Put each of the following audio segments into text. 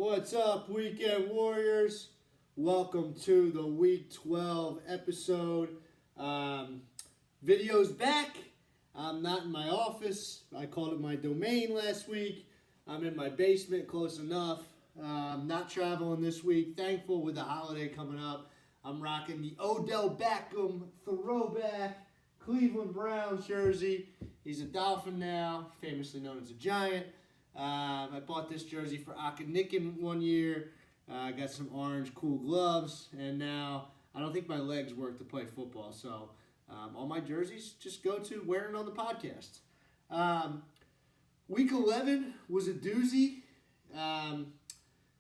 What's up, Weekend Warriors? Welcome to the Week 12 episode. Video's back. I'm not in my office. I called it my domain last week. I'm in my basement, close enough. I'm not traveling this week. Thankful with the holiday coming up. I'm rocking the Odell Beckham throwback Cleveland Browns jersey. He's a Dolphin now, famously known as a Giant. I bought this jersey for Akanikin one year. I got some orange cool gloves, and now I don't think my legs work to play football. So all my jerseys just go to wearing on the podcast. Week 11 was a doozy. A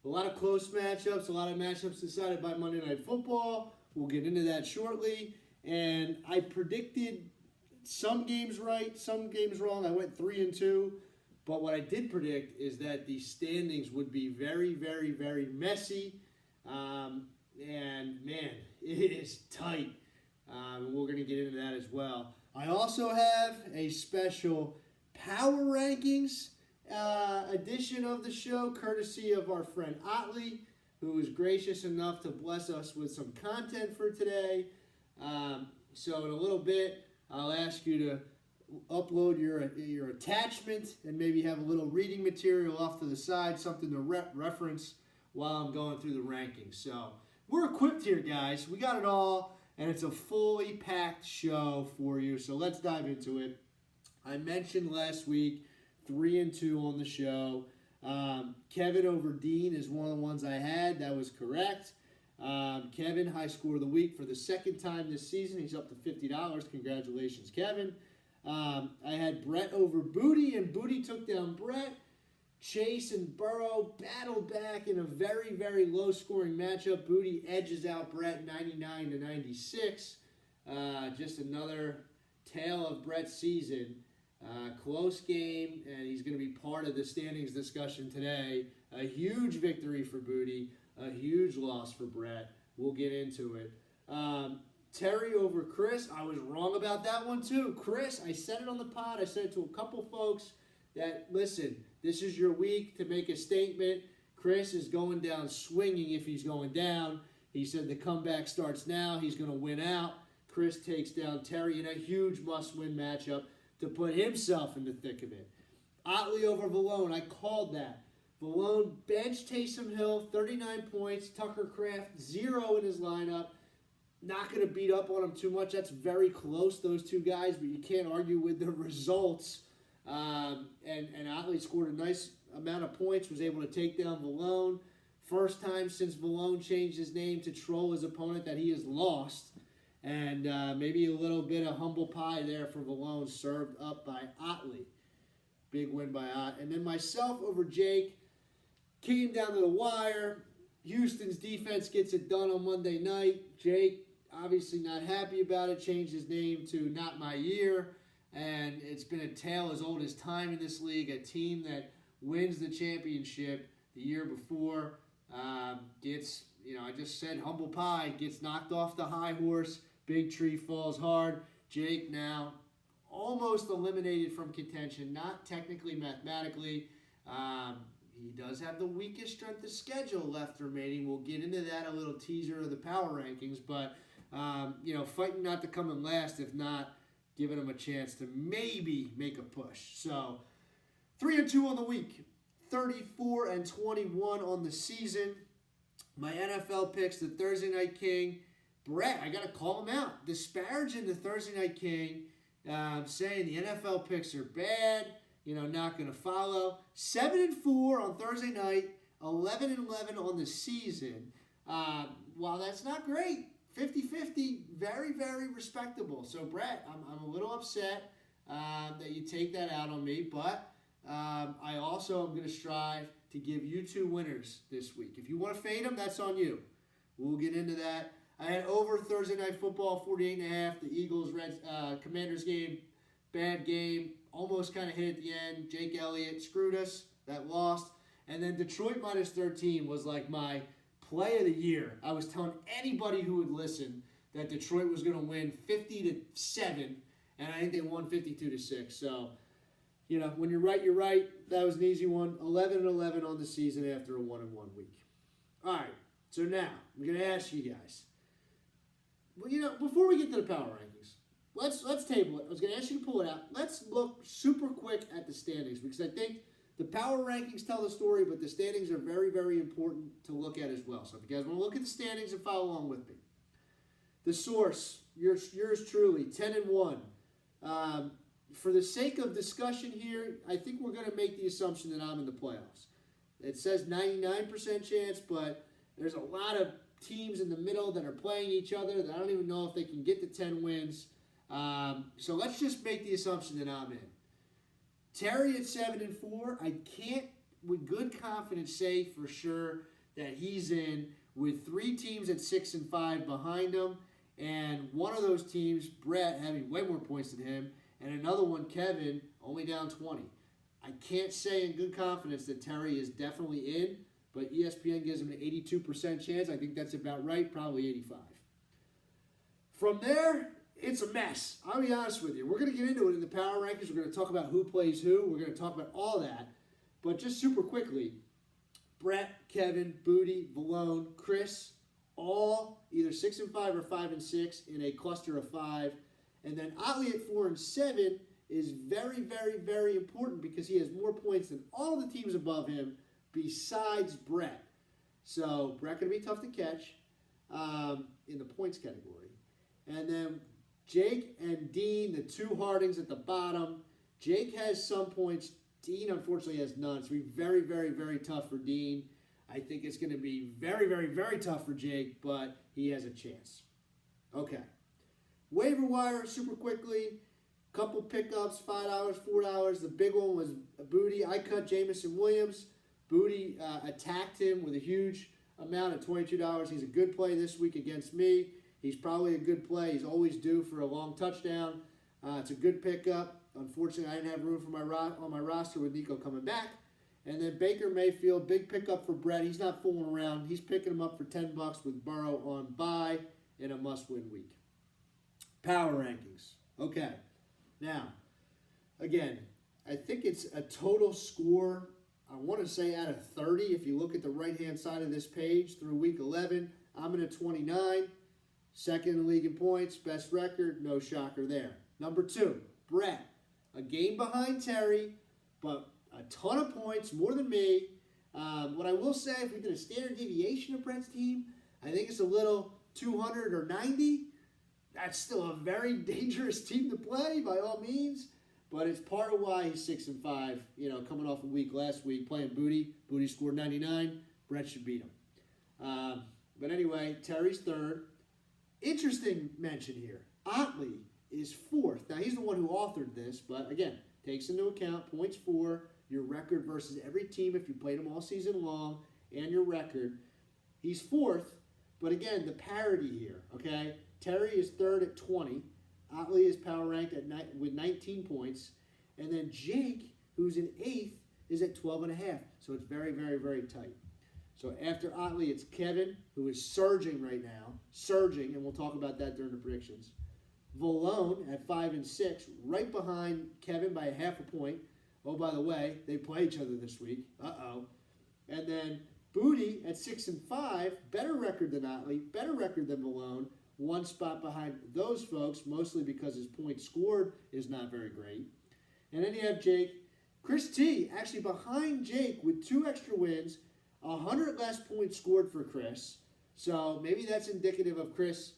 lot of close matchups, a lot of matchups decided by Monday Night Football. We'll get into that shortly. And I predicted some games right, some games wrong. I went 3-2. But what I did predict is that the standings would be very, very, very messy. And, man, it is tight. We're going to get into that as well. I also have a special Power Rankings edition of the show, courtesy of our friend Otley, who was gracious enough to bless us with some content for today. So in a little bit, I'll ask you to upload your attachment and maybe have a little reading material off to the side, something to reference while I'm going through the rankings. So we're equipped here, guys. We got it all, and it's a fully packed show for you. So let's dive into it. I mentioned last week 3-2 on the show. Kevin over Dean is one of the ones I had. That was correct. Kevin, high score of the week for the second time this season. He's up to $50. Congratulations, Kevin. I had Brett over Booty, and Booty took down Brett. Chase and Burrow battled back in a very, very low-scoring matchup. Booty edges out Brett 99-96. Just another tale of Brett's season. Close game, and he's going to be part of the standings discussion today. A huge victory for Booty, a huge loss for Brett. We'll get into it. Terry over Chris. I was wrong about that one too. Chris, I said it on the pod. I said it to a couple folks that, listen, this is your week to make a statement. Chris is going down swinging if he's going down. He said the comeback starts now. He's going to win out. Chris takes down Terry in a huge must-win matchup to put himself in the thick of it. Otley over Valone. I called that. Valone benched Taysom Hill, 39 points. Tucker Kraft, 0 in his lineup. Not going to beat up on him too much. That's very close, those two guys, but you can't argue with the results. And Otley scored a nice amount of points, was able to take down Valone. First time since Valone changed his name to troll his opponent that he has lost. And maybe a little bit of humble pie there for Valone, served up by Otley. Big win by Ott. And then myself over Jake. Came down to the wire. Houston's defense gets it done on Monday night. Jake, obviously not happy about it, changed his name to Not My Year. And it's been a tale as old as time in this league. A team that wins the championship the year before gets, I just said humble pie, gets knocked off the high horse. Big tree falls hard. Jake now almost eliminated from contention, not technically, mathematically. He does have the weakest strength of schedule left remaining. We'll get into that, a little teaser of the power rankings. But, fighting not to come in last, if not giving him a chance to maybe make a push. So, 3-2 on the week. 34-21 on the season. My NFL picks, the Thursday Night King. Brett, I got to call him out. Disparaging the Thursday Night King, saying the NFL picks are bad, not going to follow. 7-4 on Thursday night, 11-11 on the season. While that's not great, 50-50, very, very respectable. So, Brett, I'm a little upset that you take that out on me, but I also am going to strive to give you two winners this week. If you want to fade them, that's on you. We'll get into that. I had over Thursday Night Football, 48.5. The Eagles-Commanders game, bad game. Almost kind of hit at the end. Jake Elliott screwed us. That lost. And then Detroit minus 13 was like my play of the year. I was telling anybody who would listen that Detroit was going to win 50-7, and I think they won 52-6. So When you're right, you're right. That was an easy one. 11-11 on the season after a 1-1 week. All right, so now I'm going to ask you guys. Well, before we get to the power rankings, let's table it. I was going to ask you to pull it out. Let's look super quick at the standings because I think the power rankings tell the story, but the standings are very, very important to look at as well. So if you guys want to look at the standings and follow along with me. The source, yours truly, 10-1. For the sake of discussion here, I think we're going to make the assumption that I'm in the playoffs. It says 99% chance, but there's a lot of teams in the middle that are playing each other that I don't even know if they can get to 10 wins. So let's just make the assumption that I'm in. Terry at 7-4, I can't with good confidence say for sure that he's in with 3 teams at 6-5 behind him, and one of those teams, Brett, having way more points than him, and another one, Kevin, only down 20. I can't say in good confidence that Terry is definitely in, but ESPN gives him an 82% chance. I think that's about right, probably 85. From there, it's a mess. I'll be honest with you. We're going to get into it in the power rankings. We're going to talk about who plays who. We're going to talk about all that. But just super quickly, Brett, Kevin, Booty, Valone, Chris, all either 6-5 or 5-6 in a cluster of 5. And then Otley at 4-7 is very, very, very important because he has more points than all the teams above him besides Brett. So Brett going to be tough to catch in the points category. And then Jake and Dean, the 2 Hardings at the bottom. Jake has some points. Dean, unfortunately, has none. It's going to be very, very, very tough for Dean. I think it's going to be very, very, very tough for Jake, but he has a chance. Okay. Waiver wire, super quickly. Couple pickups, $5, $4. The big one was Booty. I cut Jamison Williams. Booty attacked him with a huge amount at $22. He's a good play this week against me. He's probably a good play. He's always due for a long touchdown. It's a good pickup. Unfortunately, I didn't have room for on my roster with Nico coming back. And then Baker Mayfield, big pickup for Brett. He's not fooling around. He's picking him up for $10 with Burrow on bye in a must-win week. Power rankings. Okay. Now, again, I think it's a total score, I want to say out of 30. If you look at the right-hand side of this page through week 11, I'm in a 29. Second in the league in points, best record, no shocker there. Number 2, Brett. A game behind Terry, but a ton of points, more than me. What I will say, if we did a standard deviation of Brett's team, I think it's a little 200 or 90. That's still a very dangerous team to play, by all means. But it's part of why he's 6-5, coming off a week last week, playing Booty. Booty scored 99. Brett should beat him. But anyway, Terry's 3rd. Interesting mention here. Otley is 4th. Now, he's the one who authored this, but again, takes into account points for your record versus every team if you played them all season long and your record. He's 4th, but again, the parity here, okay? Terry is 3rd at 20. Otley is power ranked with 19 points. And then Jake, who's in 8th, is at 12.5. So it's very, very, very tight. So after Otley, it's Kevin, who is surging right now. Surging, and we'll talk about that during the predictions. Valone at 5-6, right behind Kevin by a half a point. Oh, by the way, they play each other this week. Uh-oh. And then Booty at 6-5, better record than Otley, better record than Valone. 1 spot behind those folks, mostly because his points scored is not very great. And then you have Jake. Chris T, actually behind Jake with 2 extra wins, 100 less points scored for Chris. So maybe that's indicative of Chris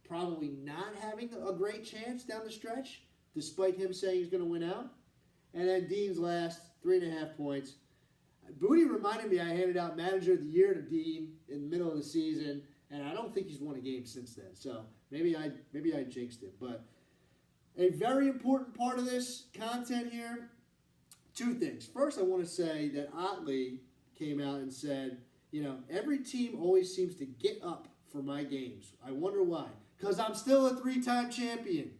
probably not having a great chance down the stretch, despite him saying he's going to win out. And then Dean's last, 3.5 points. Booty reminded me I handed out Manager of the Year to Dean in the middle of the season, and I don't think he's won a game since then. So maybe I jinxed him. But a very important part of this content here, 2 things. First, I want to say that Otley came out and said, every team always seems to get up for my games. I wonder why. Because I'm still a 3-time champion.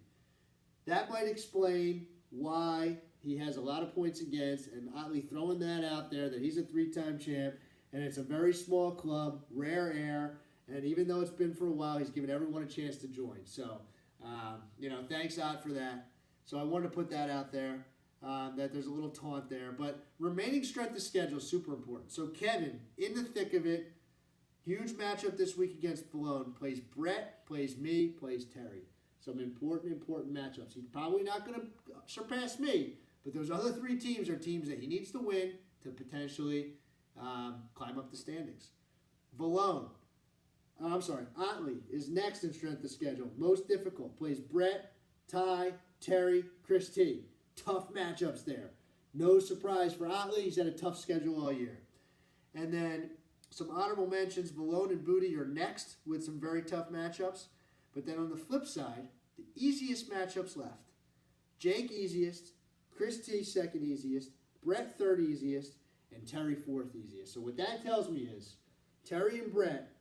That might explain why he has a lot of points against, and Otley throwing that out there, that he's a 3-time champ, and it's a very small club, rare air, and even though it's been for a while, he's given everyone a chance to join. So, thanks, Ott, for that. So I wanted to put that out there. that there's a little taunt there. But remaining strength of schedule is super important. So Kevin, in the thick of it, huge matchup this week against Malone. Plays Brett, plays me, plays Terry. Some important matchups. He's probably not going to surpass me, but those other three teams are teams that he needs to win to potentially climb up the standings. Otley is next in strength of schedule. Most difficult. Plays Brett, Ty, Terry, Chris T. Tough matchups there. No surprise for Otley. He's had a tough schedule all year. And then some honorable mentions. Malone and Booty are next with some very tough matchups. But then on the flip side, the easiest matchups left. Jake easiest, Chris T second easiest, Brett third easiest, and Terry fourth easiest. So what that tells me is Terry and Brett,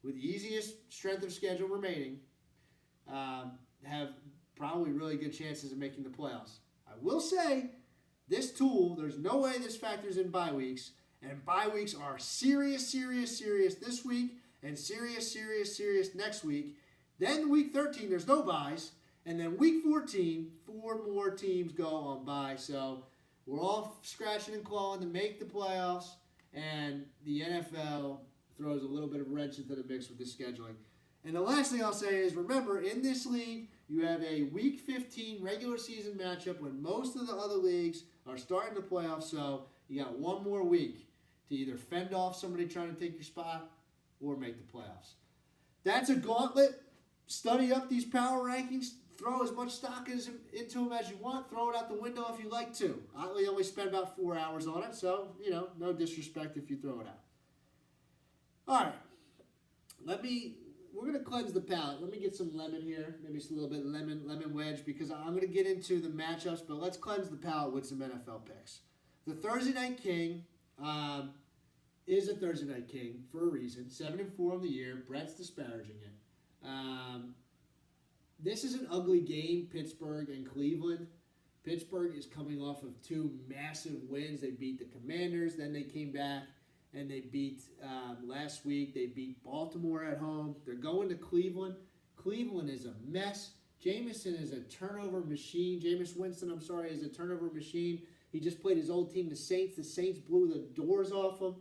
with the easiest strength of schedule remaining, have probably really good chances of making the playoffs. I will say, this tool, there's no way this factors in bye weeks, and bye weeks are serious this week, and serious next week. Then week 13, there's no byes. And then week 14, 4 more teams go on bye. So we're all scratching and clawing to make the playoffs. And the NFL throws a little bit of wrench into the mix with the scheduling. And the last thing I'll say is, remember, in this league, you have a week 15 regular season matchup when most of the other leagues are starting the playoffs. So you got one more week to either fend off somebody trying to take your spot or make the playoffs. That's a gauntlet. Study up these power rankings. Throw as much stock into them as you want. Throw it out the window if you like to. Otley only spent about 4 hours on it, so, no disrespect if you throw it out. All right. We're going to cleanse the palate. Let me get some lemon here. Maybe just a little bit of lemon wedge, because I'm going to get into the matchups, but let's cleanse the palate with some NFL picks. The Thursday Night King is a Thursday Night King for a reason. 7-4 on the year. Brett's disparaging it. This is an ugly game, Pittsburgh and Cleveland. Pittsburgh is coming off of 2 massive wins. They beat the Commanders, then they came back and they beat, last week, they beat Baltimore at home. They're going to Cleveland. Cleveland is a mess. Jameis Winston is a turnover machine. He just played his old team, the Saints. The Saints blew the doors off him.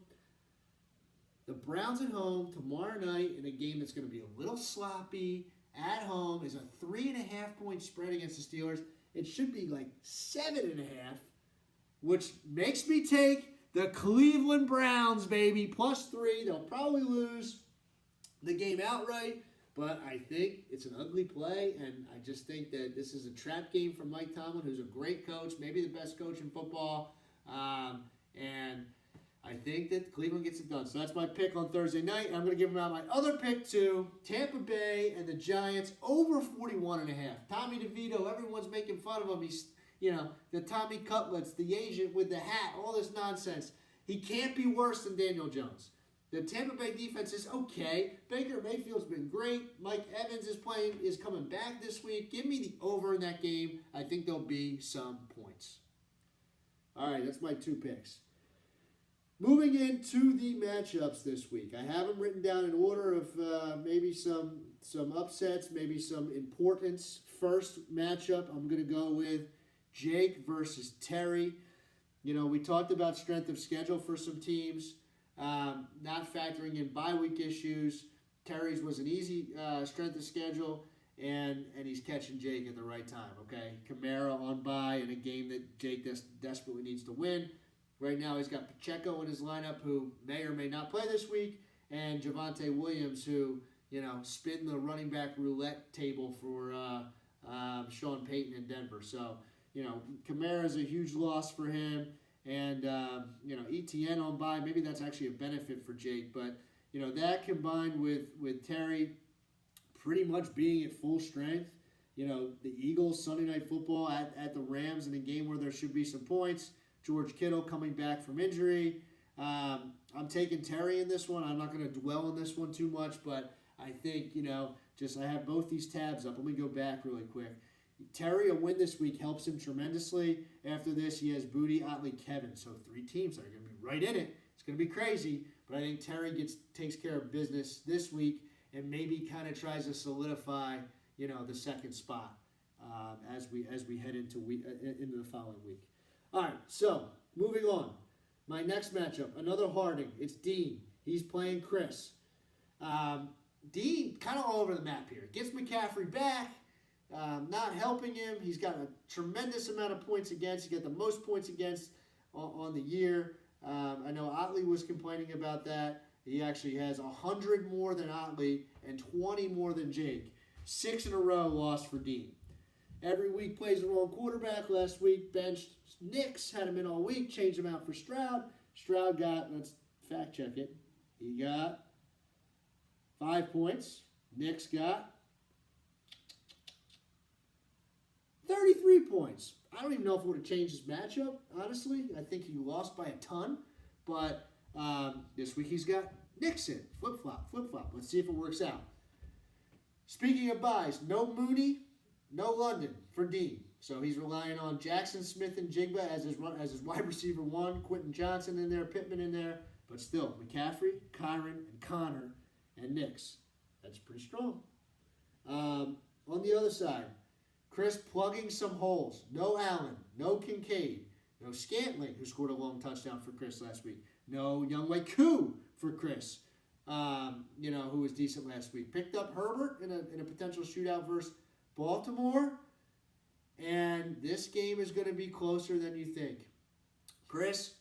The Browns at home tomorrow night in a game that's going to be a little sloppy at home is a 3.5-point spread against the Steelers. It should be like 7.5, which makes me take the Cleveland Browns, baby, +3. They'll probably lose the game outright, but I think it's an ugly play, and I just think that this is a trap game for Mike Tomlin, who's a great coach, maybe the best coach in football, and I think that Cleveland gets it done. So that's my pick on Thursday night. I'm going to give them out my other pick, too. Tampa Bay and the Giants over 41.5. Tommy DeVito, everyone's making fun of him. He's, the Tommy Cutlets, the agent with the hat, all this nonsense. He can't be worse than Daniel Jones. The Tampa Bay defense is okay. Baker Mayfield's been great. Mike Evans is coming back this week. Give me the over in that game. I think there'll be some points. All right, that's my 2 picks. Moving into the matchups this week, I have them written down in order of maybe some upsets, maybe some importance. First matchup, I'm going to go with Jake versus Terry. We talked about strength of schedule for some teams, not factoring in bye week issues. Terry's was an easy strength of schedule, and he's catching Jake at the right time, okay? Kamara on bye in a game that Jake desperately needs to win. Right now, he's got Pacheco in his lineup, who may or may not play this week, and Javonte Williams, who, spin the running back roulette table for Sean Payton in Denver. So, Kamara is a huge loss for him, and, ETN on bye, maybe that's actually a benefit for Jake. But, that combined with Terry pretty much being at full strength, the Eagles, Sunday Night Football at the Rams in a game where there should be some points. George Kittle coming back from injury. I'm taking Terry in this one. I'm not going to dwell on this one too much, but I think, I have both these tabs up. Let me go back really quick. Terry, a win this week helps him tremendously. After this, he has Booty, Otley, Kevin. So 3 teams that are going to be right in it. It's going to be crazy, but I think Terry takes care of business this week and maybe kind of tries to solidify, the second spot as we head into the following week. All right, so moving on. My next matchup, another Harding. It's Dean. He's playing Chris. Dean kind of all over the map here. Gets McCaffrey back, not helping him. He's got a tremendous amount of points against. He got the most points against on the year. I know Otley was complaining about that. He actually has 100 more than Otley and 20 more than Jake. 6 in a row lost for Dean. Every week plays the wrong quarterback. Last week benched Nix, had him in all week, changed him out for Stroud. Stroud got, let's fact check it, he got 5 points. Nix got 33 points. I don't even know if it would have changed his matchup, honestly. I think he lost by a ton. But this week he's got Nixon. Flip-flop, flip-flop. Let's see if it works out. Speaking of buys, no Mooney, no London for Dean. So he's relying on Jackson Smith and Jigba as his wide receiver one, Quentin Johnson in there, Pittman in there. But still, McCaffrey, Kyron, and Connor, and Nix. That's pretty strong. On the other side, Chris plugging some holes. No Allen, no Kincaid, no Scantling, who scored a long touchdown for Chris last week. No Younghoe Koo for Chris, who was decent last week. Picked up Herbert in a potential shootout versus Baltimore. And this game is going to be closer than you think. Chris,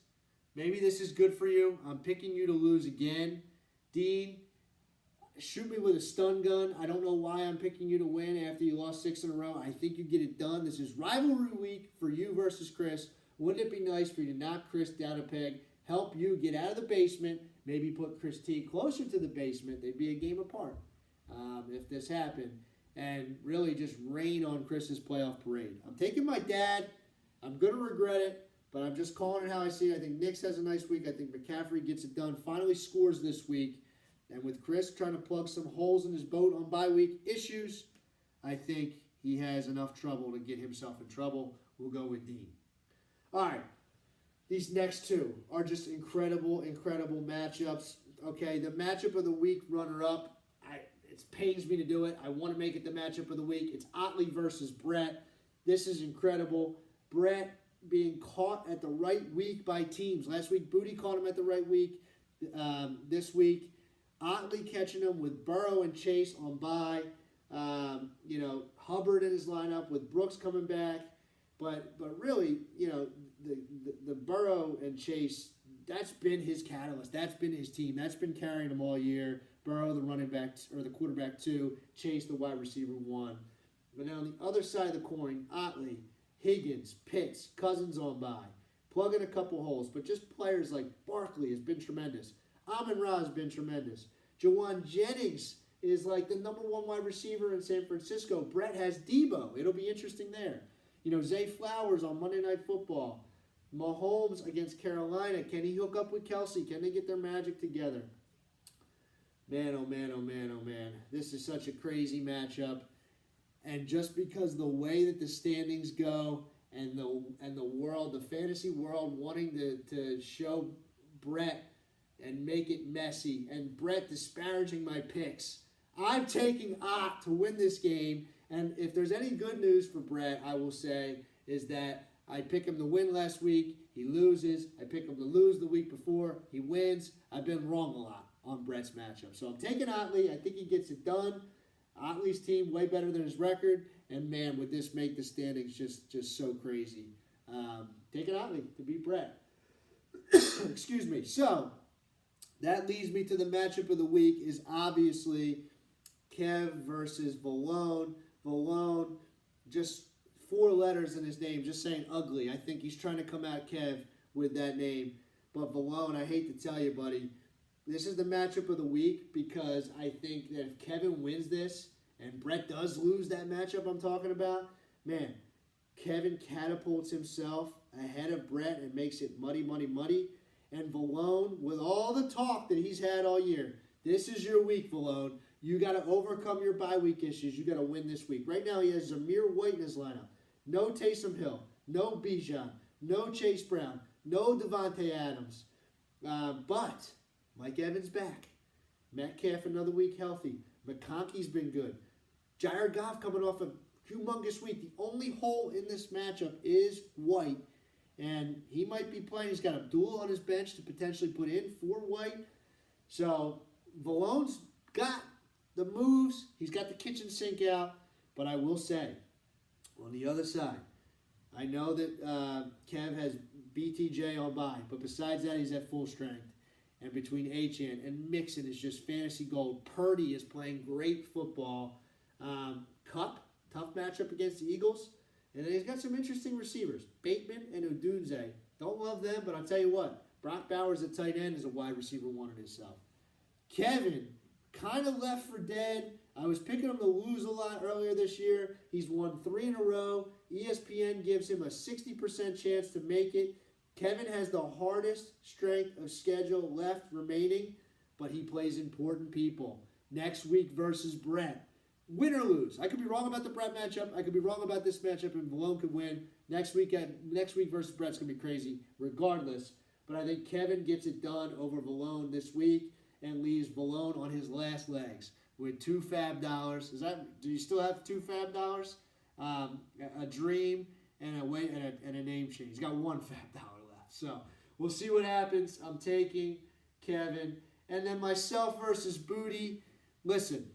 maybe this is good for you. I'm picking you to lose again. Dean, shoot me with a stun gun. I don't know why I'm picking you to win after you lost 6 in a row. I think you get it done. This is rivalry week for you versus Chris. Wouldn't it be nice for you to knock Chris down a peg, help you get out of the basement, maybe put Chris T closer to the basement? They'd be a game apart if this happened. And really just rain on Chris's playoff parade. I'm taking my dad. I'm going to regret it, but I'm just calling it how I see it. I think Nix has a nice week. I think McCaffrey gets it done, finally scores this week. And with Chris trying to plug some holes in his boat on bye week issues, I think he has enough trouble to get himself in trouble. We'll go with Dean. All right. These next two are just incredible, incredible matchups. Okay, the matchup of the week runner-up, it pains me to do it. I want to make it the matchup of the week. It's Otley versus Brett. This is incredible. Brett being caught at the right week by teams. Last week, Booty caught him at the right week. This week, Otley catching him with Burrow and Chase on bye. Hubbard in his lineup with Brooks coming back. But really, the Burrow and Chase, that's been his catalyst. That's been his team. That's been carrying him all year. Burrow, the running back, or the quarterback 2. Chase, the wide receiver 1. But now on the other side of the coin, Otley, Higgins, Pitts, Cousins on bye. Plugging a couple holes. But just players like Barkley has been tremendous. Amon-Ra has been tremendous. Jawan Jennings is like the number 1 wide receiver in San Francisco. Brett has Debo. It'll be interesting there. Zay Flowers on Monday Night Football. Mahomes against Carolina. Can he hook up with Kelsey? Can they get their magic together? Man, oh man, oh man, oh man. This is such a crazy matchup. And just because the way that the standings go and the world, the fantasy world wanting to show Brett and make it messy, and Brett disparaging my picks, I'm taking Ott to win this game. And if there's any good news for Brett, I will say, is that I pick him to win last week. He loses. I pick him to lose the week before. He wins. I've been wrong a lot on Brett's matchup. So I'm taking Otley. I think he gets it done. Otley's team way better than his record. And, man, would this make the standings just so crazy. Taking Otley to beat Brett. Excuse me. So that leads me to the matchup of the week is obviously Kev versus Valone. Valone, just 4 letters in his name, just saying ugly. I think he's trying to come at Kev with that name. But Valone, I hate to tell you, buddy, this is the matchup of the week because I think that if Kevin wins this and Brett does lose that matchup I'm talking about, man, Kevin catapults himself ahead of Brett and makes it muddy, muddy, muddy. And Valone, with all the talk that he's had all year, this is your week, Valone. You got to overcome your bye week issues. You got to win this week. Right now, he has Zamir White in his lineup. No Taysom Hill. No Bijan. No Chase Brown. No Devontae Adams. But Mike Evans back. Metcalf another week healthy. McConkey's been good. Jared Goff coming off a humongous week. The only hole in this matchup is White. and he might be playing. He's got Abdul on his bench to potentially put in for White. So Vallone's got the moves. He's got the kitchen sink out. But I will say, on the other side, I know that Kev has BTJ on bye, but besides that, he's at full strength. And between Achane and Mixon is just fantasy gold. Purdy is playing great football. Kupp, tough matchup against the Eagles. And then he's got some interesting receivers. Bateman and Odunze. Don't love them, but I'll tell you what. Brock Bowers at tight end is a wide receiver one in himself. Kevin, kind of left for dead. I was picking him to lose a lot earlier this year. He's won 3 in a row. ESPN gives him a 60% chance to make it. Kevin has the hardest strength of schedule left remaining, but he plays important people. Next week versus Brett. Win or lose. I could be wrong about the Brett matchup. I could be wrong about this matchup, and Vallone could win. Next week versus Brett's going to be crazy regardless. But I think Kevin gets it done over Vallone this week and leaves Vallone on his last legs with $2 fab dollars. Do you still have $2 fab dollars? A dream and a name change. He's got $1 fab dollar left. So we'll see what happens. I'm taking Kevin. And then myself versus Booty. Listen,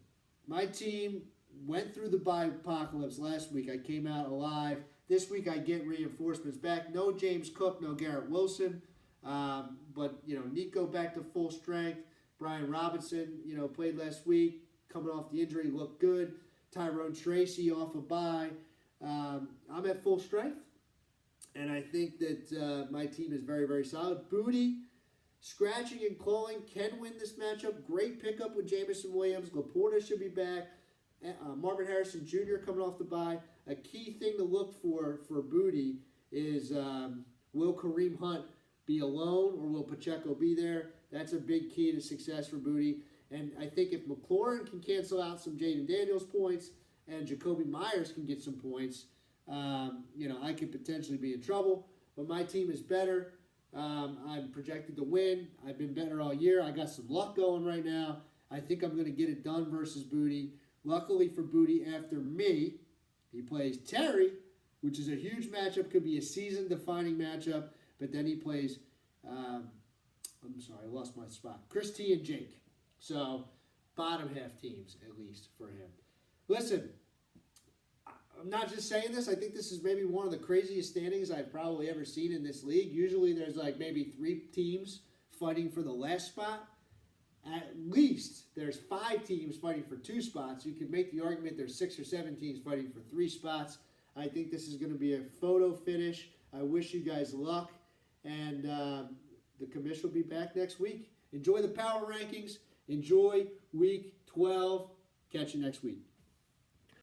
my team went through the apocalypse last week. I came out alive. This week I get reinforcements back. No James Cook, no Garrett Wilson. But, Nico back to full strength. Brian Robinson, played last week. Coming off the injury, looked good. Tyrone Tracy off a bye. I'm at full strength. And I think that my team is very, very solid. Booty, scratching and clawing, can win this matchup. Great pickup with Jameson Williams. Laporta should be back. Marvin Harrison Jr. coming off the bye. A key thing to look for Booty is will Kareem Hunt be alone or will Pacheco be there? That's a big key to success for Booty. And I think if McLaurin can cancel out some Jaden Daniels points and Jacoby Myers can get some points, I could potentially be in trouble. But my team is better. I'm projected to win. I've been better all year. I got some luck going right now. I think I'm going to get it done versus Booty. Luckily for Booty, after me, he plays Terry, which is a huge matchup. Could be a season-defining matchup. But then he plays, I'm sorry, I lost my spot. Chris T and Jake. So, bottom half teams, at least, for him. Listen, I'm not just saying this. I think this is maybe one of the craziest standings I've probably ever seen in this league. Usually there's maybe 3 teams fighting for the last spot. At least there's 5 teams fighting for 2 spots. You could make the argument there's 6 or 7 teams fighting for 3 spots. I think this is going to be a photo finish. I wish you guys luck. And the commission will be back next week. Enjoy the power rankings. Enjoy week 12. Catch you next week.